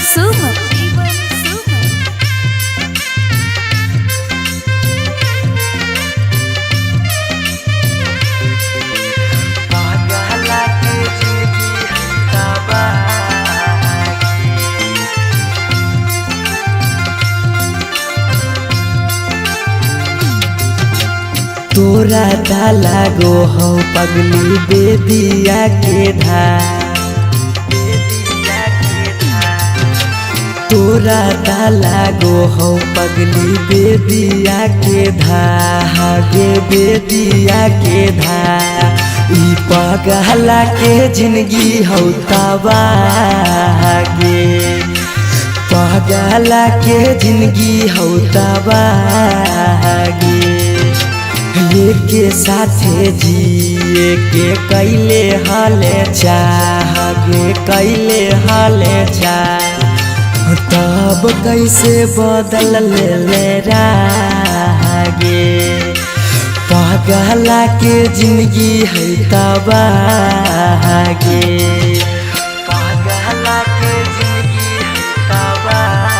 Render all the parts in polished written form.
सुमन तोरा दा लागो हो पगली बेदिया के धार, तोरा दा लागो हो पगली बेदिया के धार गे बेदिया के धार। ई पगला के जिंदगी हो तबाह गे, पगला के जिंदगी हो तबाह गे। के साथे जिए के कैले हाले चाह गे कैले हाले चाह। तब कैसे बदल ले गे, पगला के जिंदगी है तबाह गे, पगला के जिंदगी है तबाह।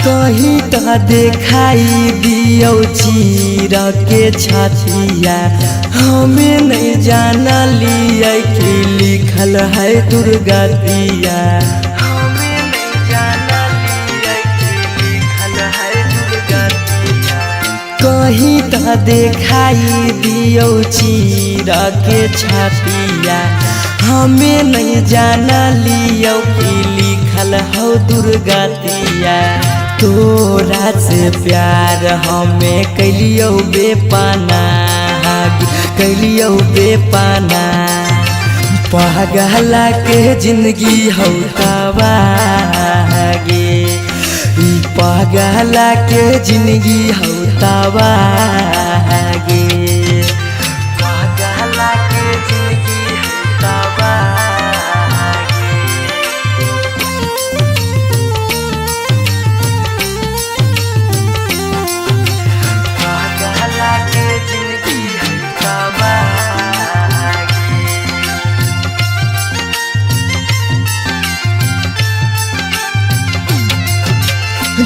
कहीं तो दिखाई दियो चीर के छतिया, हमें नहीं जाना लिया कि लिखल है दुर्गतिया, हमें नहीं जाना लिया कि लिखल है दुर्गतिया। कहीं तो दिखाई दियो चीर के छतिया, हमें नहीं जाना लियो कि लिखल हो दुर्गतिया। तोरा से प्यार हमें कैलियो बेपाना, कैलियो बेपाना। पगला के जिंदगी हो तबाह गे, ई पगला के जिंदगी हो तबाह गे, पगला के जिंदगी हो तबाह।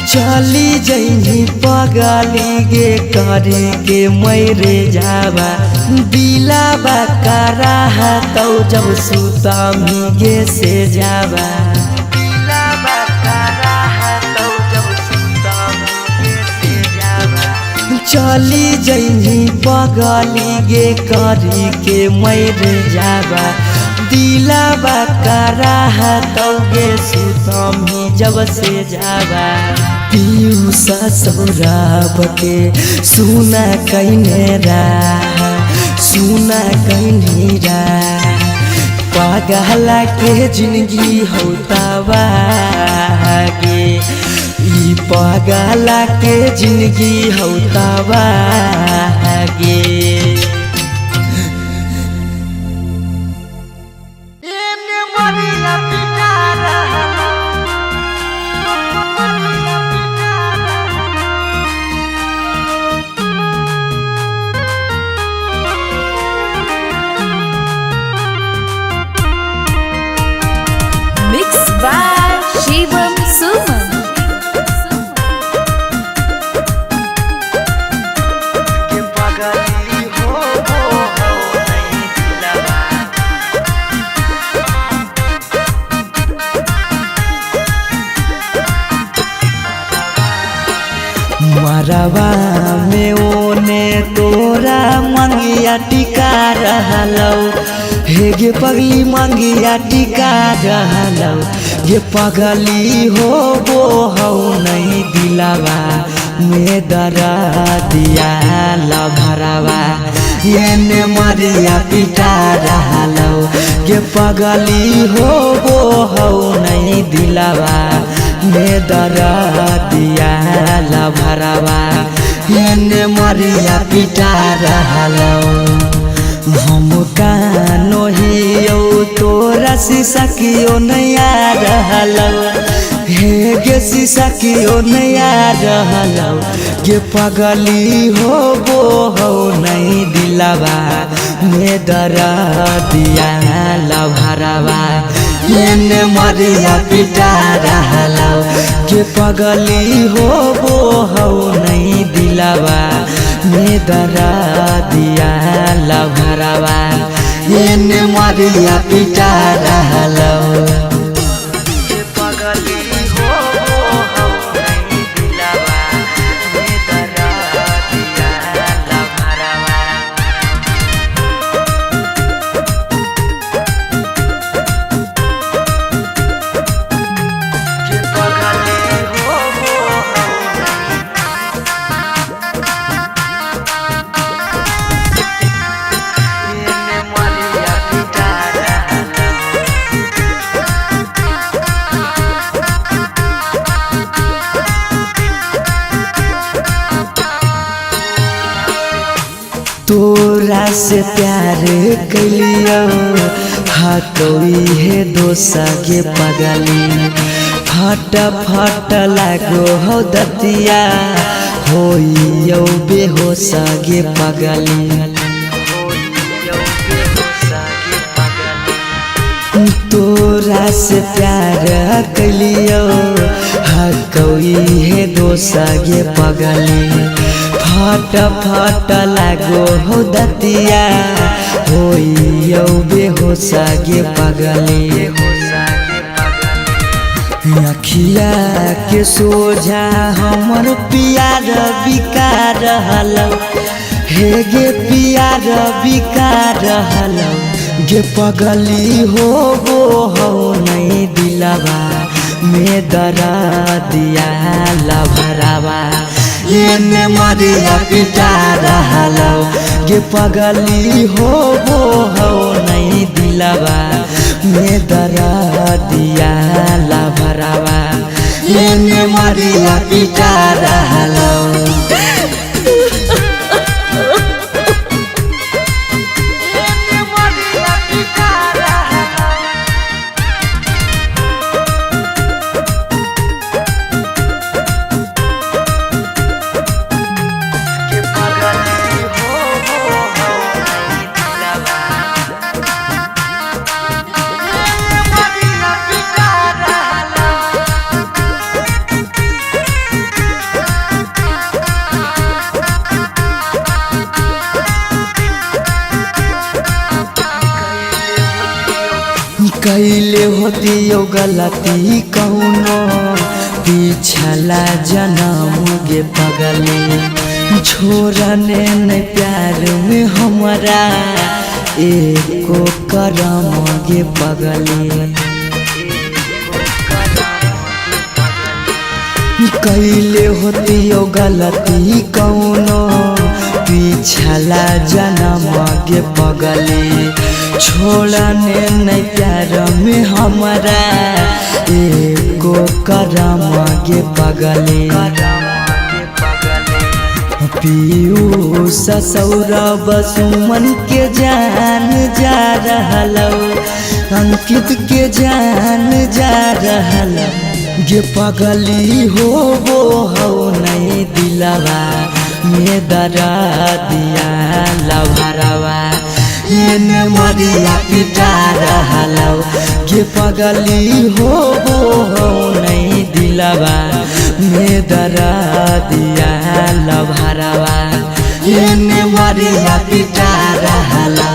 चली जैनी पगली गे करे के मैरे जावा, दिलाबा कराहा तो जब सुता गे से जावा, दिलाबा कराहा तो जब सुता गे से जावा। चली जैनी पगली गे करे के मैरे जावा, दिलाबा कराहा तो गे सुता जब से जावा। पीयूषा सौरभ के सुना कहने राह, सुना कहने राह। पगला के जिंदगी हो तबाह गे, ई पगला के जिंदगी हो तबाह गे। मिक्स बाय शिवम सुमन। मरवा में ओने तोरा मंगिया टिका रहलो, हे गे पगली मंगिया टिका रहलो। ये पगली हो वो हो नहीं दिलावा में दरा दिया लभरावा, ये ने मरिया पिटा रहलो। ये पगली हो वो हो नहीं दिलावा में दरा दिया लभरावा, ये ने मरिया पिटा रहलो। हम कानो ही शीशा कियो नया रहलौ हे गे शीशा कियो नया रहलौ गे पगली हो नहीं दिलवा में दर्दिया लभरवा एने मरिया पिटा रहलौ गे पगली हो नहीं दिलवा में दर्दिया लभरवा एने मरिया पिटा रहलौ तोरा से प्यार कलियो हटोई है दोसा के पगली फट फट लागो हो दतिया होइयो बेहोश गे पगली तोरा से प्यार कलियो हटोई है दोसा गे पगली फट फट लागो हो दतिया होइयो बेहोश गे पगली अखिया के सोझा हमर प्यार बिकार रहलौ हे गे प्यार बिकार रहलौ गे पगली हो नहीं दिलवा में दर्दिया लभरवा एने मरिया पिटा रहलौ गे पगली हो नहीं दिलवा में दर्दिया लभरवा एने मरिया पिटा रहलौ कैले होतियो गलती कौनो पिछला जन्म गे पगली छोड़ने न प्यार में हमरा एको करम गे पगली कैले होतियो गलती कौनो पिछला जन्म गे पगली छोड़ने नहीं प्यार में हमरा एको करम गे पगली पीयूष सौरभ सुमन के जान जा रहलौ अंकित के जान जा रहलौ गे पगली हो नहीं दिलवा में दर्दिया लभरवा एने मरिया पिटा रहलौ गे पगली हो नहीं दिलवा में दर्दिया लभरवा एने मरिया पिटा रहलौ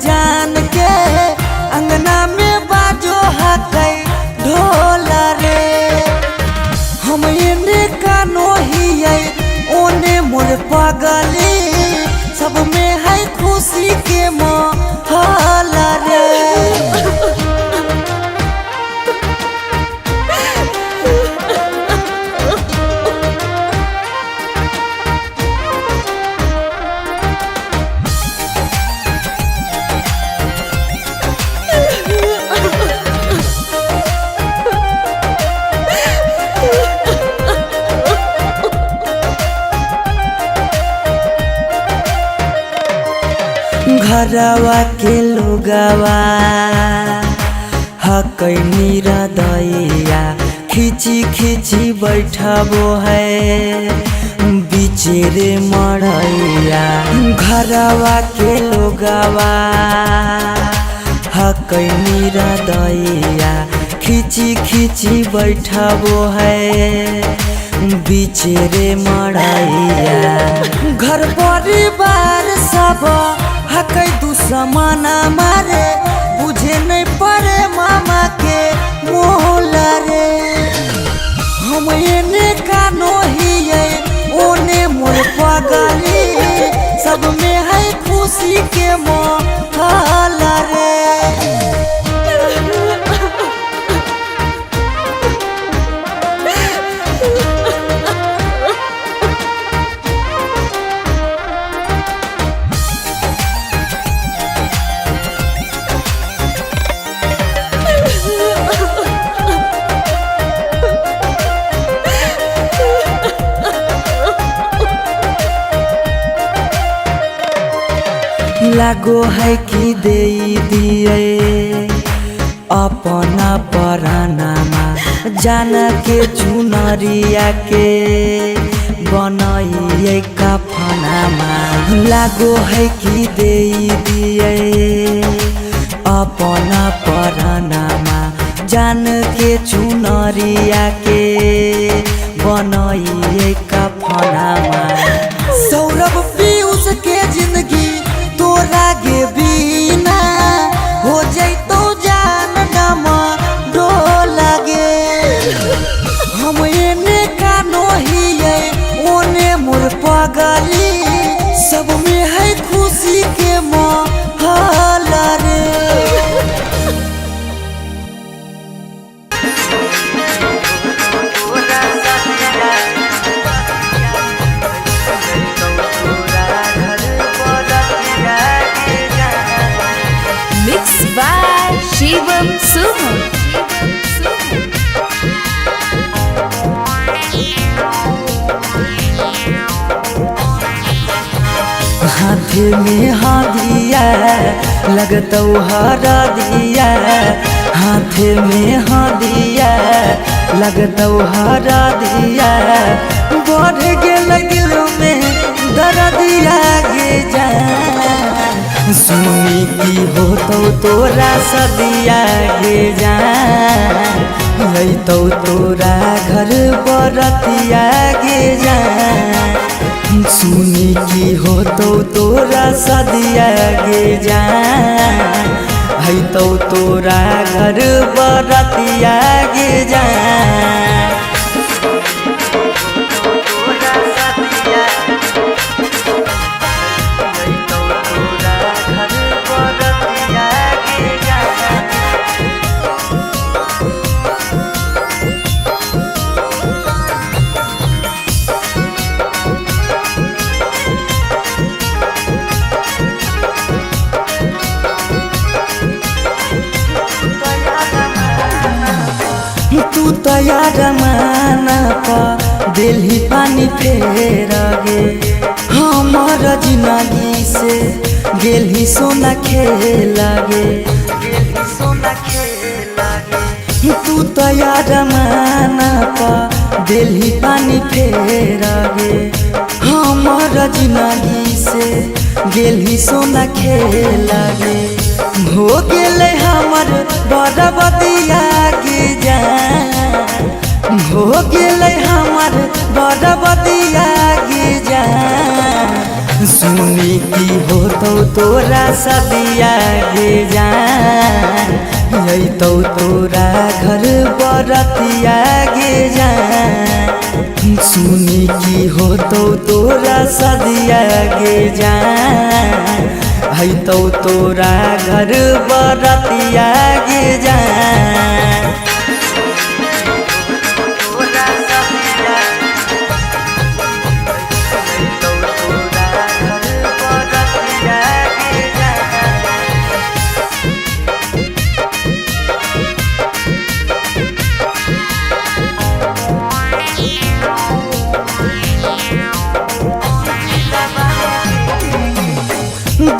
जान के अंगना में बाजो हकै ढोल रे। हम एने कानो हियै ओने मोर पगली, सब में है खुशी के माहौल रे। घरवा के लोगवा हकै निरदैया, खिची खिची बैठबो है बीचे रे मड़ैया। घरवा के लोगवा हकै निरदैया, खिची खिची बैठबो है बीचे रे मड़ैया। घर परिवार सब हकै दुश्मन मारे, बुझे नहीं पड़े मामा के मोल रे। हम एने कानो हियै ओने मोर पगली, सब में है खुशी के माहौल रे। लागो है कि दे दिए अपना परानामा, जान के चुनरिया के बनाइए कफनामा। लागो है कि दे दिए अपना परानामा, जान के चुनरिया के बनाइए कफनामा। सौरभ पीयूष के जिंदगी तोरा गे बिना हो जैतो जान डमा डोल गे। हम एने कानो हियै ओने मोर पगली, सब में है खुशी के माहौल रे। Mixed by Shivam Suman. हाथ में हादिया लगतौ हरा दिया, हाथ में हादिया लगतौ हरा दिया। बढ़ गेल दिल में दर्दिया गे जा, सुनी की होतौ तोरा सदिया गे जा। अइतौ तोरा घर बरतिया गे जा, सुनी की होतौ तोरा सदिया गे जा। अइतौ तोरा घर बरतिया गे जा। तू तैयार माना पा दिल्ली पानी फेर गे, हमार जिंदगी से गेली सोना खेल गे। तू तैयार माना पा दिल्ली पानी फेर गे, हमार जिंदगी से गेली सोना खेल गे। हो गेले हमर बरबदिया गे जा, हो गेले हमर बरबदिया गे जा। सुनी की हो तोरा सदिया गे जान यही तोरा घर बरतिया गे जान सुनी की हो तोरा सदिया गे जान है तोरा घर बरतिया गे जान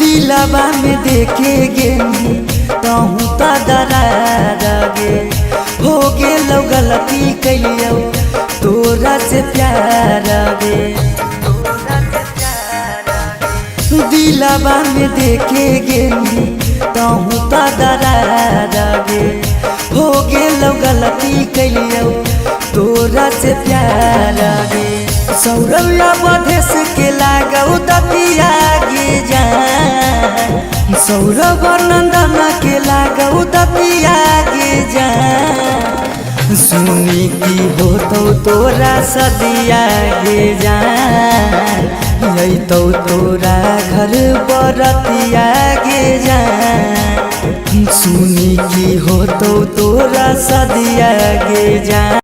दिलवा में देखे गे तहूँ तो दरार गे हो गेलो गलती कैलियो तोरा से प्यार गे दिलवा में देखे गे तहूँ तो दरार गे हो गेलो गलती कैलियो तोरा से प्यार गे सौरव्या बधेस के लागौ दतिया गे जान सौरभ नंदन के लागौ दतिया गे जान सुनी की हो तोरा सदिया गे जान यही तोरा घर बरतिया गे जान सुनी की हो तोरा सदिया गे जान।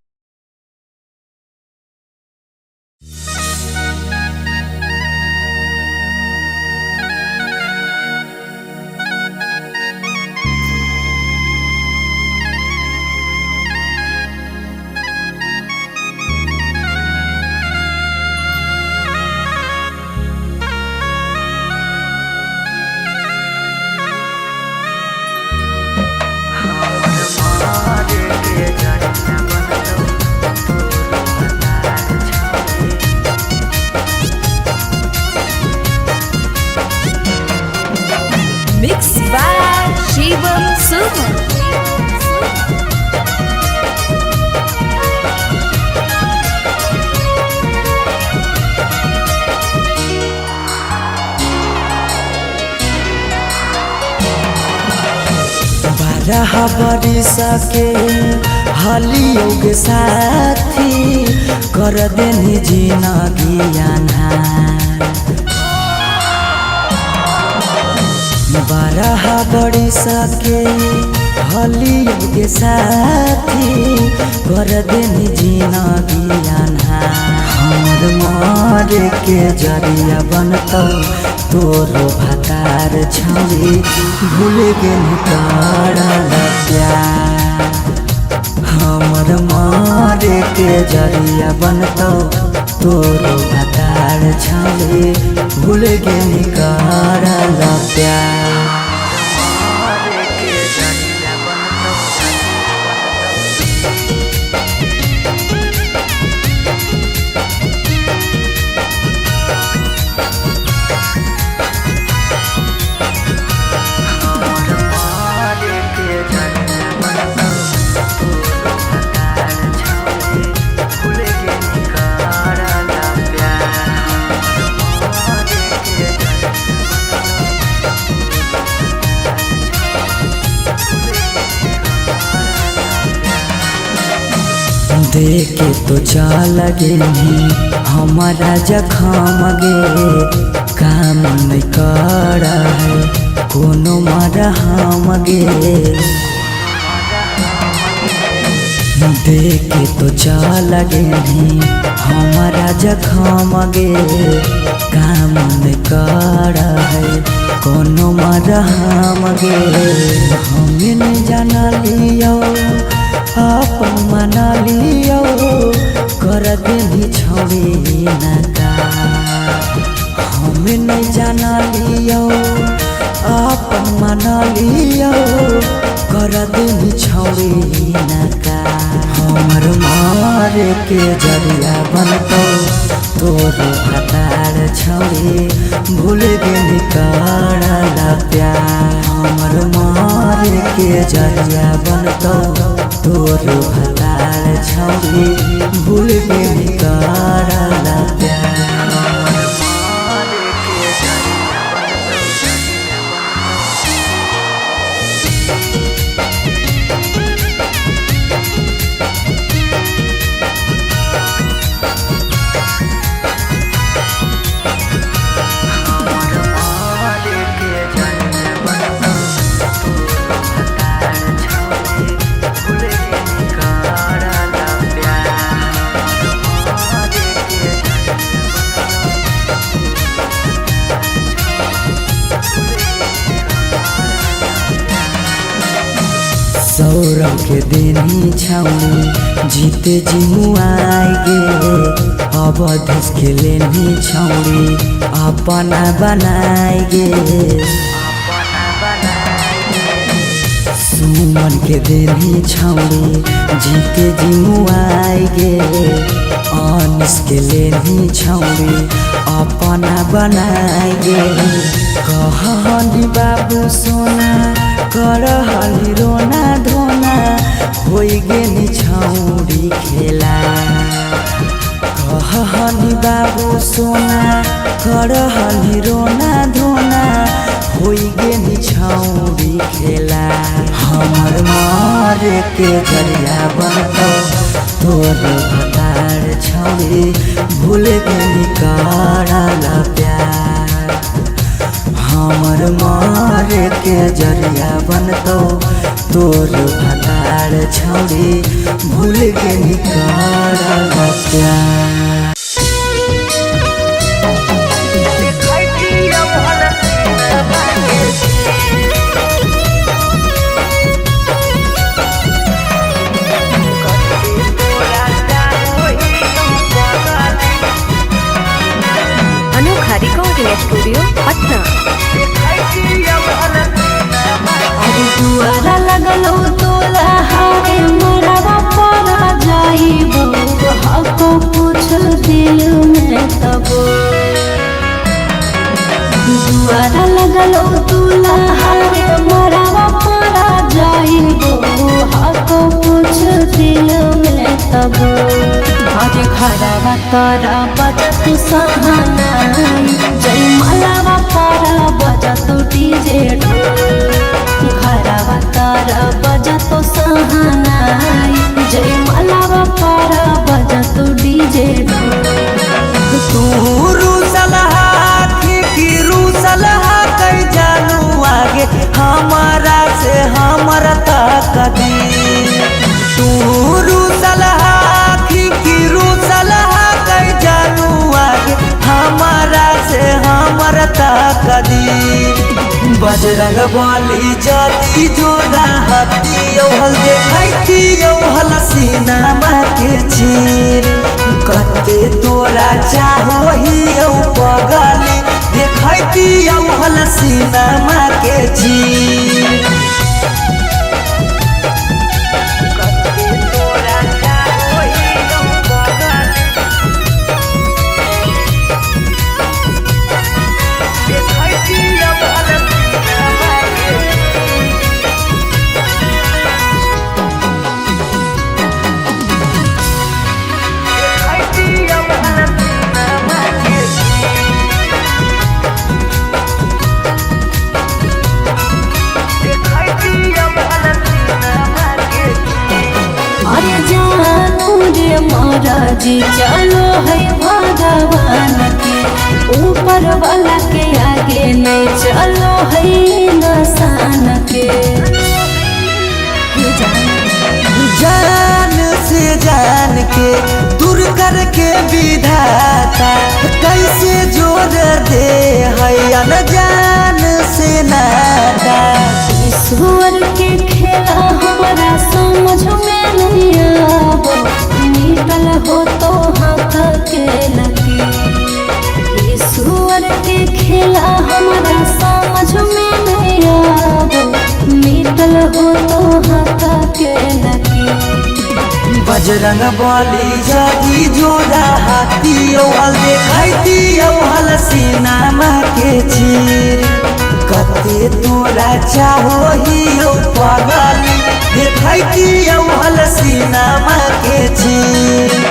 Mixed by Shivam Suman. बारह बरिस के हलियो गे साथी कर देनी जिंदगी अन्हार 12 बरिस के हलियो गे साथी कर देनी जिंदगी अन्हार हमर मरे के जरिया बनतौ तोरो भतार छौरी भूल गेल करल प्यार हमर मारे के जरिया बनतौ तोरो भतार छौरी भूल गेल करल प्यार देखे तो चल गे हमारा जखम गे काम नहीं कर कोनो मरहम गे देखे तो चल गे हमारा जखम गे काम नहीं कर कोनो मरहम गे हमें नहीं जाना लियो अपन मना लियो कर देनी छौरी नका हमें नहीं जाना लियो अपन मना लियो कर देनी छौरी नका हमर मारे के जरिया बनतौ तोरो भतार छौरी भूल गेली करल प्यार हमर मारे के जरिया बनतौ तोरो भतार छौरी भूल गेली करल प्यार हमर मारे के सौरभ के देनी छौड़ी जीते जिमुआई गे अवधेश के लेनी छौड़ी अपना बनाई गे सुमन के देनी छौड़ी जीते जिमुआई गे अनिस के लेनी छौड़ी अपना बनाई गे कहनी बाबू सोना करहली रोना धोना होई गेनी छौड़ी खेला कहनी बाबू सोना करहली रोना धोना होई गेनी छौड़ी खेला हमर मारे के जरिया बनतो तोर भतार छौड़ी भूल गेनी कराला प्यार हमर मारे के जरिया बनतो तोर भतार छौड़ी भूल गेनी कराला प्यार अनोखा रिकॉर्डिंग स्टूडियो पटना। अरे दुआरा लगलो तोला हारे मरवा परा जाइबो हको पूछ दिल में तब दुआरा लगलो तोला हारे मरवा परा जाइबो हको पूछ दिल में तब आज घरवा तारा बजत सहाना जय मलावा तारा बजत डीजे घरवा तारा बजत सहाना जय मलावा तारा बजत डीजे तू रूसलहा की रूसलहा कई जानू आगे हमारा से हमर तक दी तू रूसलहा की रूसलहा कई जानू आगे हमारा से हमर तक दी बजरंग बली जदी जोड़ा हती हल देखती हल सीनामा के चीर कते तोरा चाहो ही पगली देखती हल सीनामा के चीर जी चलो है भगवान के ऊपर वाला के आगे नहीं चलो है इंसान के जान से जान के दूर करके विधाता कैसे जोड़ दे है अनजान से नाता ईश्वर के खेला हमारा समझ में नहीं आवो निकल हो तो हाथ के लगी ईश्वर के खेला हमारा समझ में नहीं आवो निकल हो तो हाथ के लगी बजरंग बली जदी जोड़ा हाथी हल देखती हल सीनामा के चीर कते तोरा चाहो ही पगली देखती हल सीनामा के चीर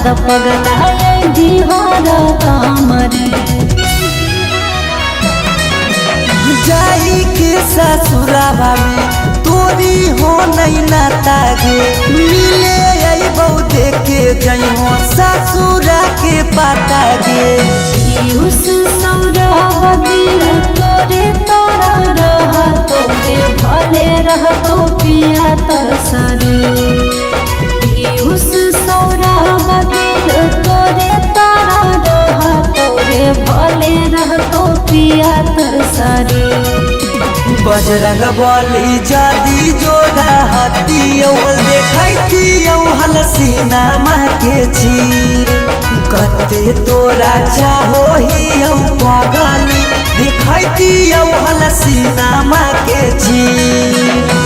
त पगलाए दिहार तामरे जाई के ससुराबा में तोरी हो नहीं नाता गे मिले आई बहु देखे जई हो ससुरा के पाता गे उस सौरा बदिल तोरे तोरा रह तोरे भले रह तो पिया तरसरे उस सौरा बदिल तोरे तोरा रह तोरे भले रह तो पिया तरसरे बजरंग बली जादी जोड़ा हाथी देखती हलसीना माँ के चीर कते तोरा चाहो ही पगली देखती हलसीना माँ के चीर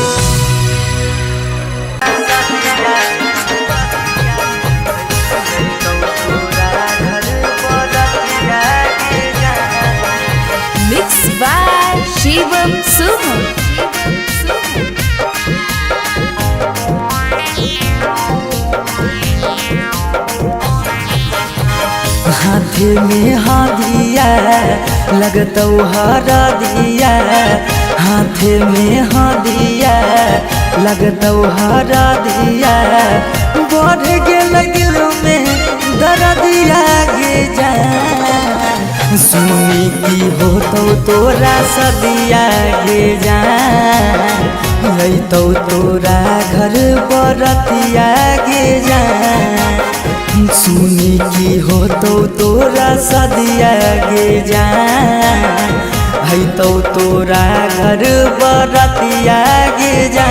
Mixed by Shivam Suham. हाथे में हादिया लगतौ हरा दिया हाथे में हादिया लगतौ हरा दिया बढ़ गेल दिल में दर्दिया गे जा सुनी की हो तोरा सदिया गे जा तो तोरा घर बरतिया गे जा सुनी की हो तोरा सदिया गे जा तो तोरा घर बरतिया गे जा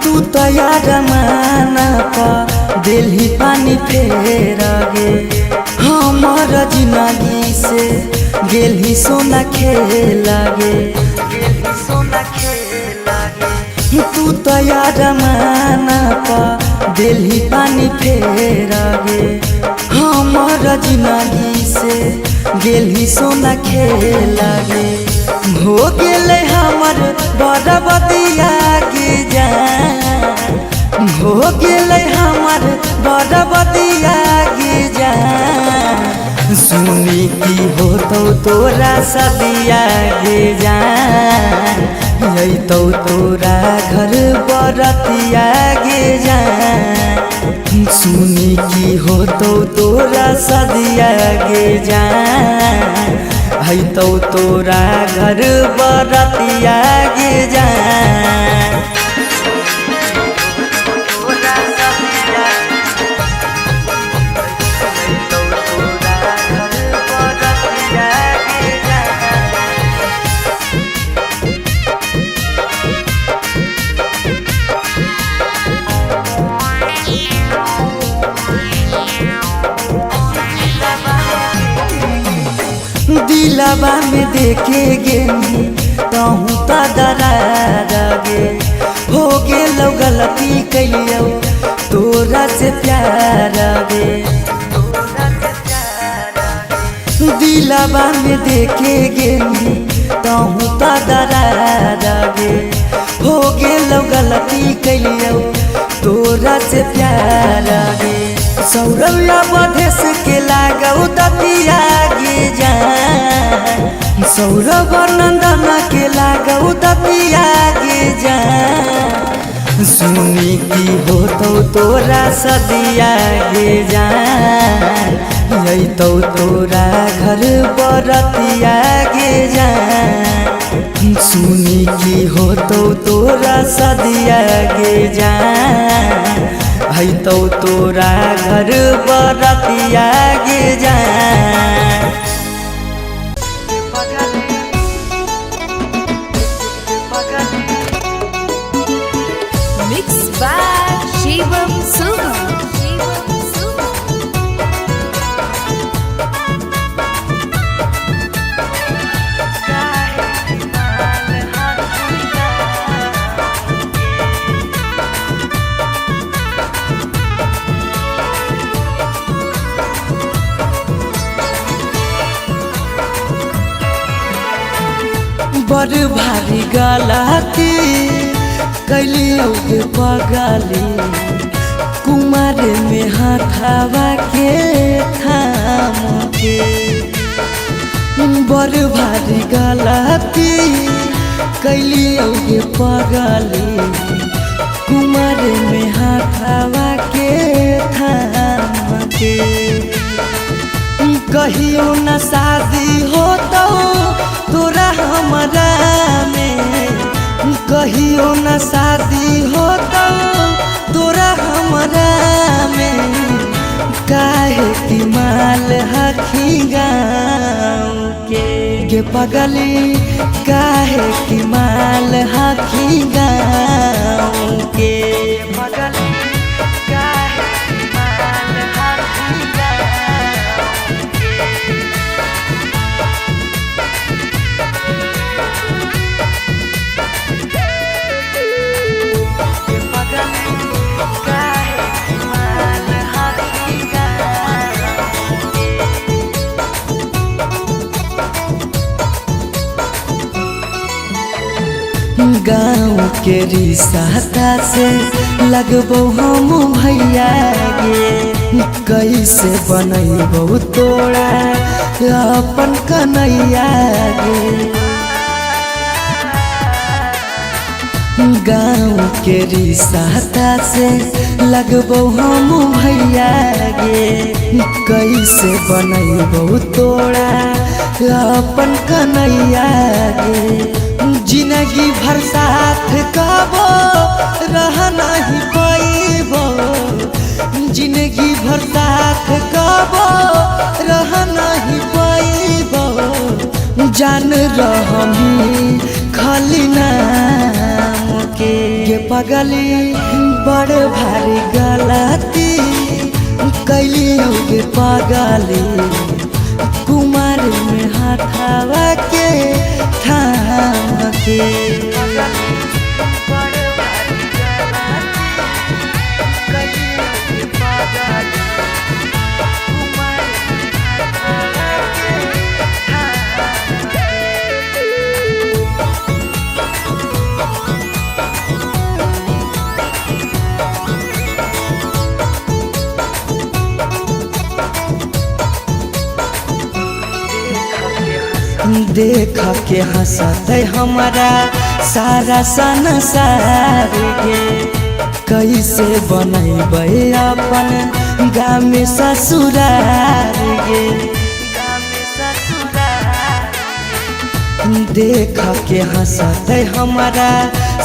तू तैयार माना पा दिल्ली पानी फेर गे हमार जिंदगी से गेली सोना खेल गे तू तैयार माना पा दिल्ली पानी फेर गे हमार जिंदगी से गेली सोना खेल गे हो गेले हमर बरबदिया गे जा हो गेले हमर बरबदिया गे जा सुनी की हो तोरा सदिया गे जा तो तोरा घर बरतिया गे जा सुनी की हो तोरा सदिया गे जा तो तोरा घर बरतिया गे जा दिलवा में देखे गेनी तहूँ तो दरार गे हो गेलो गलती कैलियो तोरा से प्यार गे दिलवा में देखे गेनी तहूँ तो दरार गे हो गेलो गलती कैलियो तोरा से प्यार गे सौरव्या बधेस के लागौ दतिया गे जा सौरभ नंदन के लागौ दतिया गे जा सुनी की हो तोरा सदिया गे जा तो तोरा घर बरतिया गे जा सुनी की हो तोरा सदिया गे जा तो तोरा घर बरतिया गे जा Mixed by Shivam Suham. बड़ भारी गलती कैलियो गे पगली कुमार में हाथावा के थाम के बड़ भारी गलती कैलियो गे पगली कुमार में हाथावा के थाम के कहियो न शादी हो तो तोरा हमरा में कहियो न शादी हो तो तोरा हमरा में काहे की माल हखी गाँव के पगली काहे की माल हखी गाँव के पगली काहे की माल हखी गाँव के पगली काहे की माल हखी गाँव के रिश्ता से लगबो हम भैया गे कैसे बनैबो तोरा अपन कन्हैया गे गाँव के रिश्ता से लगबो हम भैया गे कैसे बनैबो तोरा अपन कन्हैया गे जिंदगी भर साथ कबो रह नहीं पाइबो जिंदगी भर साथ कबो रह नहीं पाइबो जान रहमी खाली नाम के पगली बड़ भारी गलती कैलियो गे पगली कुमार में हाथावा के थाम के देख के हंसते हमारा सारा संसार गे कैसे बनैबे अपन गाँव में ससुरार गे देख के हंसते हमारा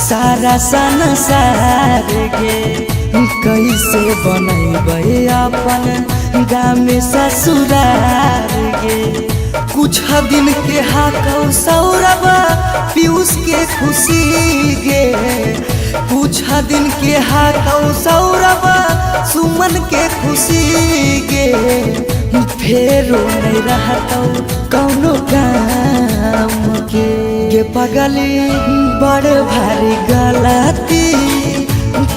सारा संसार गे कैसे बनैबे अपन गाँव में ससुरार गे कुछ दिन के हाकौ सौरभ पीयूष के खुशी गे कुछ दिन के हाकौ सौरभ सुमन के खुशी गे फेरो नहीं रहतौ कौनो काम के पगली बड़ भारी गलती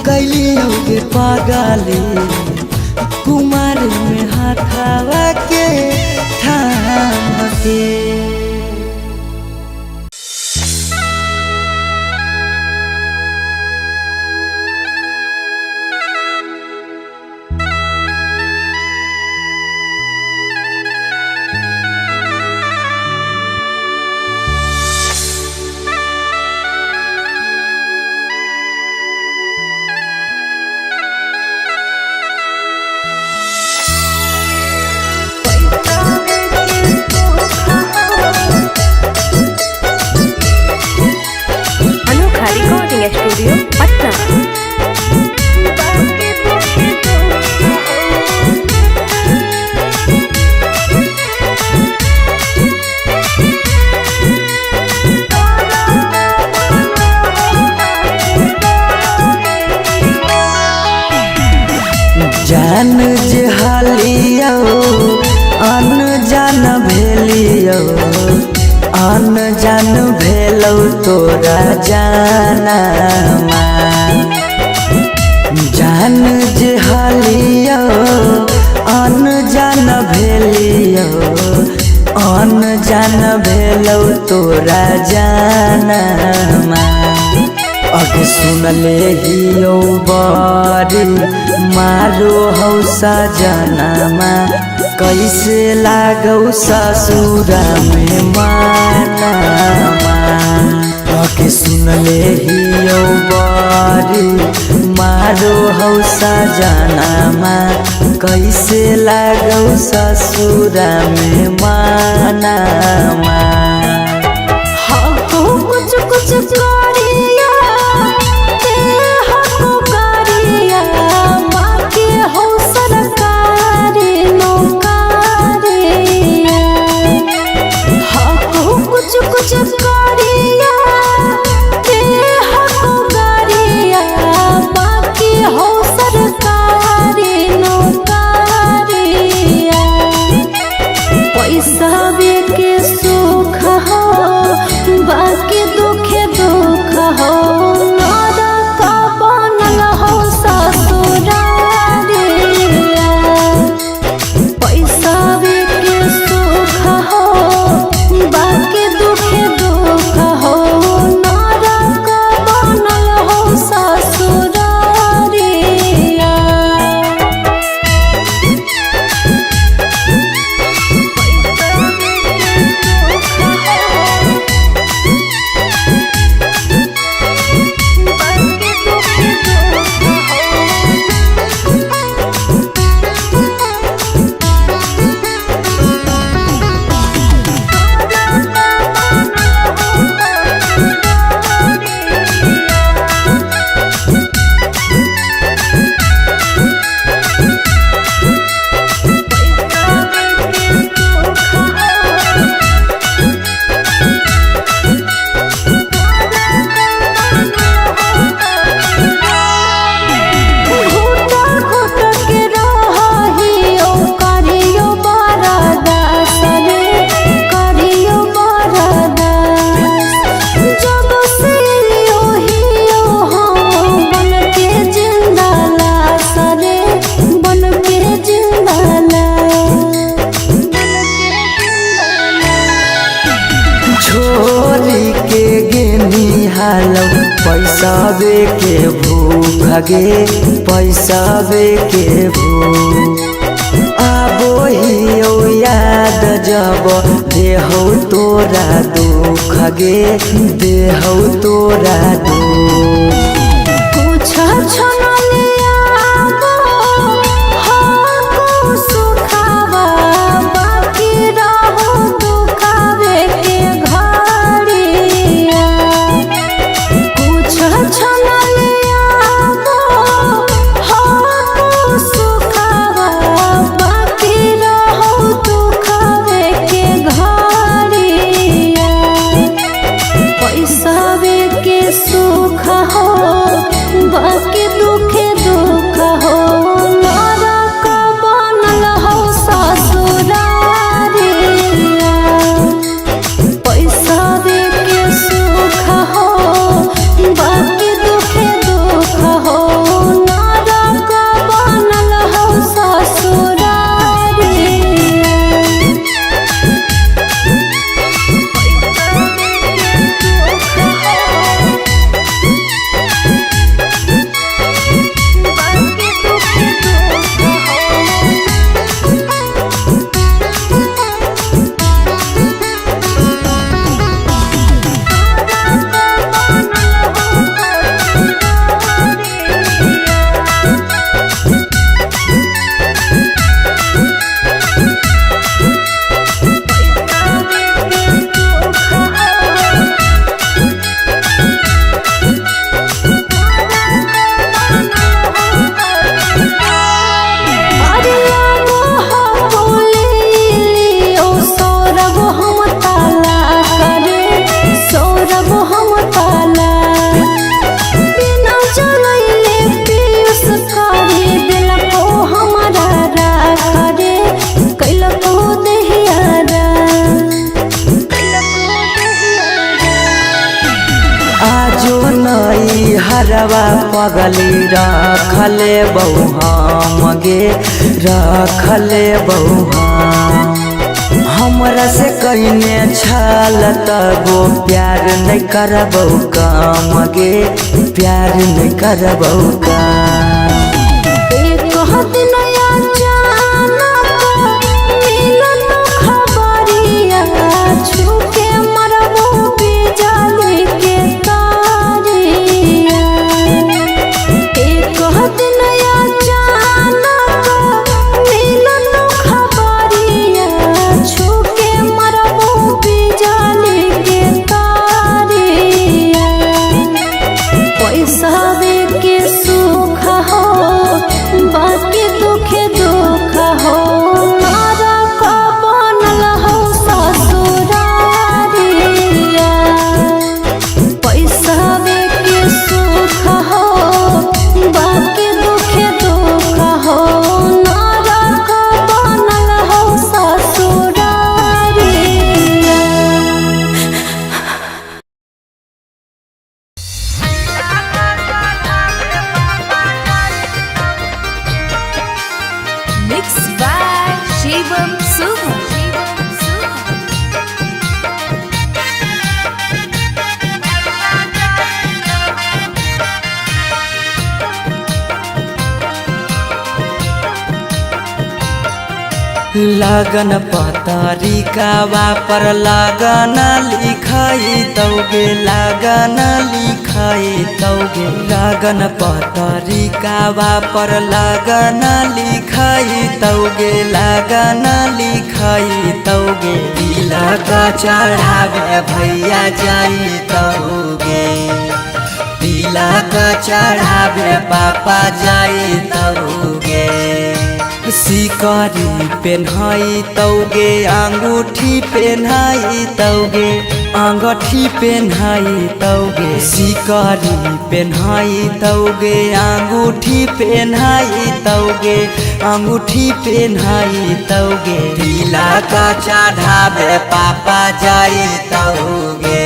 कैलियो गे पगली कुमार में हाथावा के थाम के स्टूडियो पटना। जान जे हालियो अनजान भेलियो अनजान भेलौ तोरा जाना जान जे हालियो अनजान भेलियो जन जान भेलौ तोरा जानमा अग सुनले हियो बरी मारो हौ सजनमा कैसे लागौ ससुरा में मानमा अग सुनले हियो बरी मारो हौ सजनमा कैसे लागौ ससुरा में मानमा कुछ कुछ करिया ते हको करिया बाकी हो सरकारी नौकरिया हको कुछ कुछ करिया ते हको करिया बाकी हो सरकारी नौकरिया पैसा के सुख हो बाकी दुखे दुख हो नरक बनल हो ससुरारिया पैसा के सुख हो बाकी दुखे दुख हो नरक बनल हो ससुरारिया छोरी के गेनी हालौ पैसावे के भूख गे पैसावे के भूख आबो हियो याद जब देहौ तोरा दुख गे देहौ तोरा दुख कुछ छनलिया हको सुखावा बाकी रहो दुखावे के घड़िया कुछ छनलिया हको सुखावा बाकी रहो दुखावे के घड़िया पैसा के सुख हो बाकी दुखे दुख हो नरक बनल हो ससुरारिया पैसा के सुख हो बाकी दुखे दुख हो नरक बनल हो ससुरारिया हरवा पगली रखले बहु हम गे रखले बहु हम हमरा से कहीने छल तबो प्यार नहीं करबौ काम गे प्यार नहीं करबौ काम। एक दिन मिलन खबरिया छुके मरबो बिजली के तारिया। एक दिन मिलन खबरिया छुके मरबो बिजली के तारिया। पैसा के सुख हो बाकी दुख दुख हो मारा का बनल हो ससुरारिया। पैसा के सुख हो बाकी दुख दुख हो मारा का बनल हो ससुरारिया। Mixed by Shivam Suham. लगन पतरिकावा पर लगन लिखाई तौगे लगन लिखाई तौगे। लगन पतरिकावा पर लगन लिखाई तौगे लगन लिखाई तौगे। तिलक चढ़ावे भैया जाई तौगे तिलक चढ़ावे पापा जाई तौगे। सिकरी पेन्हाई तौगे अंगूठी पेन्हाई तौगे अंगूठी पेन्हाई तौगे। सिकरी पेन्हाई तौगे अंगूठी पेन्हाई तौगे अंगूठी पेन्हाई तौगे। तिलक चढ़ावे पापा जाई तौगे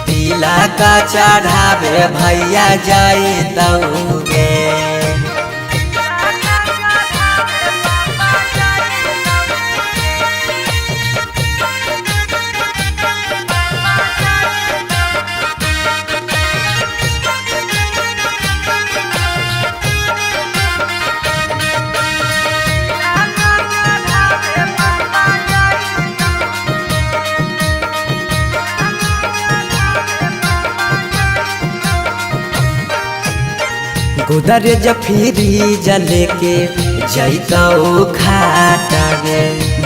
तिलक चढ़ावे भैया जाई तौगे। गोदरेज फ्रिज लेके जैतौ खाटा गे।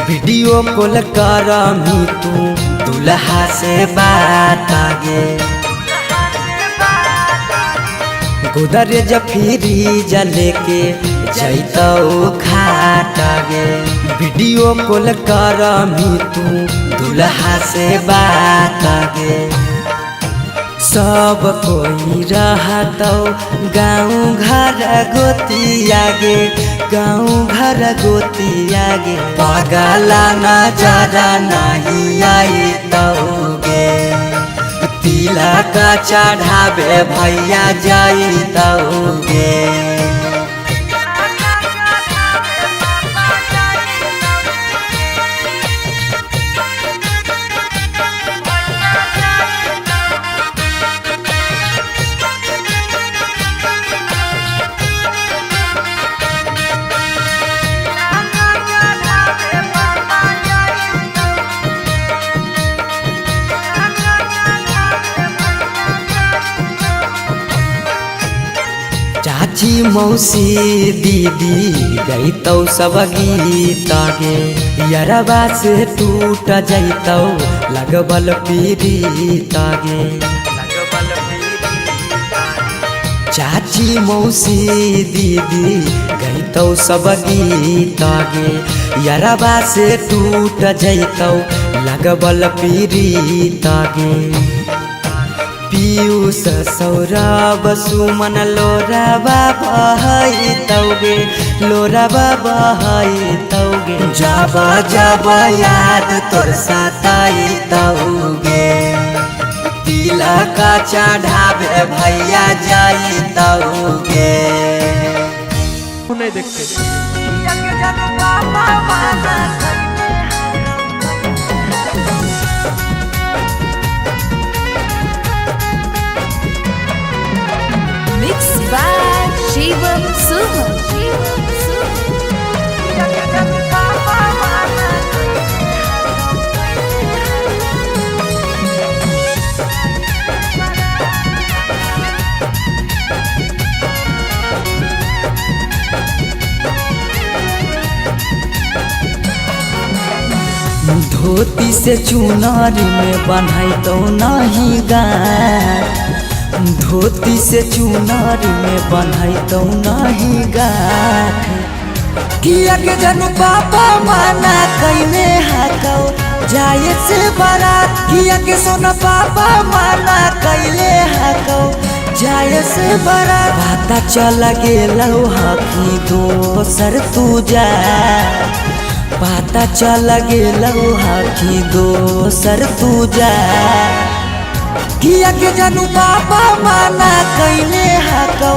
वीडियो कॉल करमी तू दुल्हा से बात गे। गोदरेज फ्रिज लेके जैतौ खाटा गे। वीडियो कॉल करमी तू दुल्हा से बात गे। सब कोई रहतौ गाँव घर गोतिया गे गाँव घर गोतिया गे। पगला नजर नहीं आई तौगे तिलक चढ़ावे भैया जाई तौगे। चाची मौसी दीदी गईतौ सब गीत गे। यरबा से टूट जैतौ लगबल पीड़ित गे। चाची मौसी दीदी गईतौ सब गीत गे। यरबा से टूट जैतौ लगबल पीड़ित गे। पीयूष सौरभ सुमन लोराबा बहाई तौगे लोराबा बहाई तौगे। जब जब याद तोर सताई तौगे तिलक चढ़ावे भैया जाई तौगे। नहीं देखते धोती से चुनर में बन्हाई तो नहीं गाँठ, धोती से चुनर में बन्हाई तो नहीं गाँठ। किया के जनू पापा माना कैले हाकौ जाए से बारात, किया के सोना पापा माना कैले हाकौ जाए से बारात। पता चल गेलौ हकी दोसर तू जा, पता चल गेलौ हकी दोसर तू जा। किया के जनू पापा माना कैले हाकौ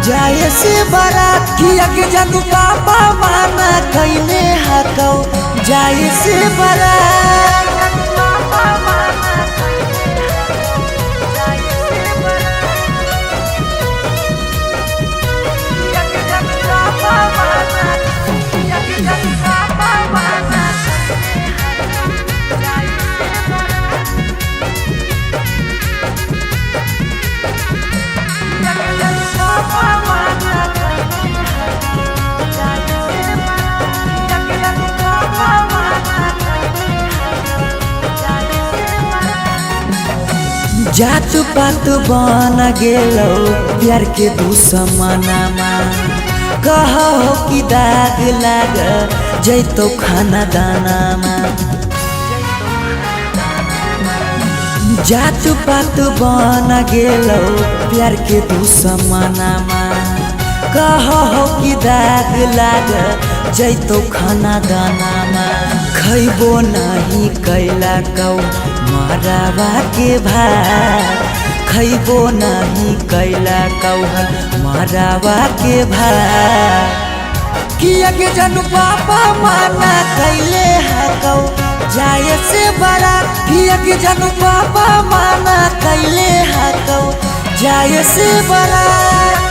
जाए से बारात, किया के जनू पापा माना कैले हाकौ जाए से बारात। जात पात बन गेलौ प्यार के दुश्मनमा, कहो कि दाग लाग जैतो खाना दानामा। जात पात बन गेलौ प्यार के दुश्मनमा, कहो कि दाग लाग जैतो खाना दानामा। खैबो नहीं कैला कौ मरावा के भात, खैबो नहीं कैला कौ मरावा के भात। किया के जनू पापा माना कैले हाकौ जाए से बारात, किया के जनू पापा माना कैले हाकौ जाए से बारात।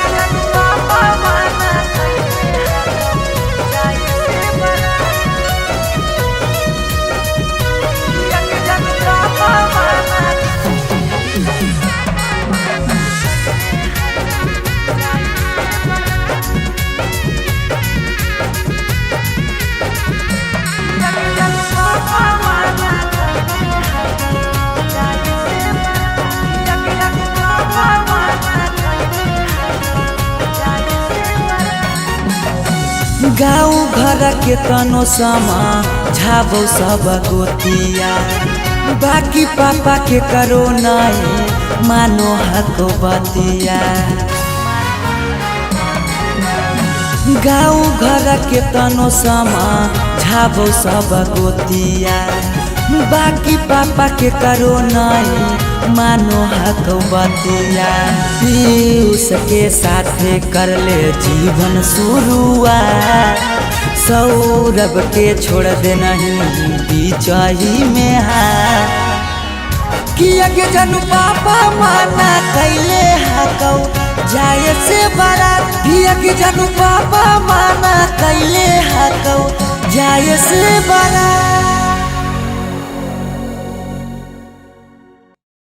गाँव घर के तनो समा झाबो सब गोतिया, बाकी पापा के करो नहीं मानो हको बतिया। गाँव घर के तनो समा झाबो सब गोतिया, बाकी पापा के करो नहीं मानो हक बतिया। पीयूष के साथे कर ले जीवन शुरुआत, सौरभ के छोड़ दे नहीं बीचही में हाथ। किया के जनू पापा माना कैले हाकौ जाए से बारात, किया के जनू पापा माना कैले हाकौ जाए से बारात।